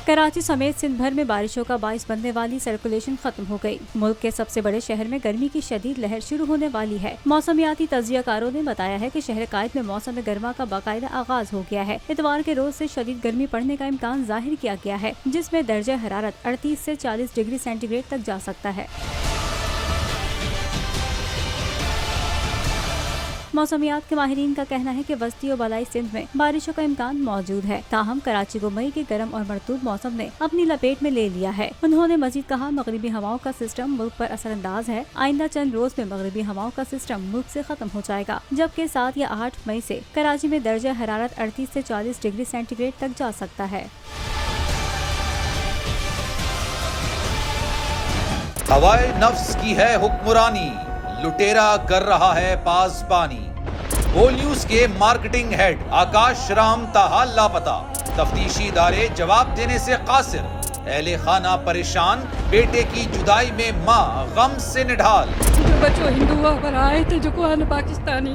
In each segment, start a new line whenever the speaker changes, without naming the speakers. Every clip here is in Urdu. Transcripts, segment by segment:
کراچی سمیت سندھ بھر میں بارشوں کا باعث بننے والی سرکولیشن ختم ہو گئی۔ ملک کے سب سے بڑے شہر میں گرمی کی شدید لہر شروع ہونے والی ہے۔ موسمیاتی تجزیہ کاروں نے بتایا ہے کہ شہر قائد میں موسم گرما کا باقاعدہ آغاز ہو گیا ہے۔ اتوار کے روز سے شدید گرمی پڑنے کا امکان ظاہر کیا گیا ہے، جس میں درجہ حرارت 38 سے 40 ڈگری سینٹی گریڈ تک جا سکتا ہے۔ موسمیات کے ماہرین کا کہنا ہے کہ وسطی و بالائی سندھ میں بارشوں کا امکان موجود ہے، تاہم کراچی کو مئی کے گرم اور مرطوب موسم نے اپنی لپیٹ میں لے لیا ہے۔ انہوں نے مزید کہا، مغربی ہواؤں کا سسٹم ملک پر اثر انداز ہے۔ آئندہ چند روز میں مغربی ہواؤں کا سسٹم ملک سے ختم ہو جائے گا، جبکہ 7 یا 8 مئی سے کراچی میں درجہ حرارت 38 سے 40 ڈگری سینٹی گریڈ تک جا سکتا ہے۔
ہوائے نفس کی ہے حکمرانی، لٹیرا کر رہا ہے پاسبانی۔ بول نیوز کے مارکیٹنگ ہیڈ آکاش رام تاحال لاپتہ، تفتیشی ادارے جواب دینے سے قاصر۔ اہل خانہ پریشان، بیٹے کی جدائی میں ماں غم سے نڈھال۔
جو بچو ہندو پر آئے تھے جو کو پاکستانی،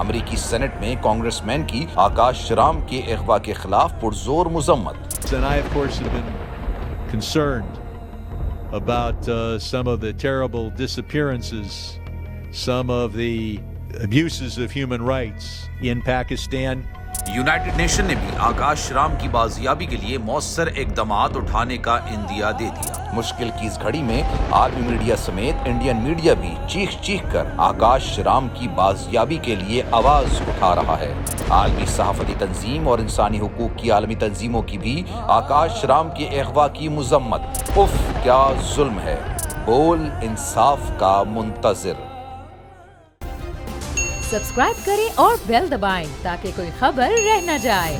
امریکی سینٹ میں کانگریس مین کی آکاش رام کے اغوا کے خلاف پرزور مذمت۔
And I, of course, have been concerned about some of the terrible disappearances, some of the abuses of human rights in Pakistan.
United nation نے بھی آکاش رام کی بازیابی کے لیے مؤثر اقدامات اٹھانے کا عندیہ دے دیا۔ مشکل کی اس گھڑی میں عالمی میڈیا سمیت انڈین میڈیا بھی چیخ چیخ کر آکاش رام کی بازیابی کے لیے آواز اٹھا رہا ہے۔ عالمی صحافتی تنظیم اور انسانی حقوق کی عالمی تنظیموں کی بھی آکاش رام کے اغوا کی مذمت۔ اف کیا ظلم ہے، بول انصاف کا منتظر۔
سبسکرائب کریں اور بیل دبائیں تاکہ کوئی خبر رہ نہ جائے۔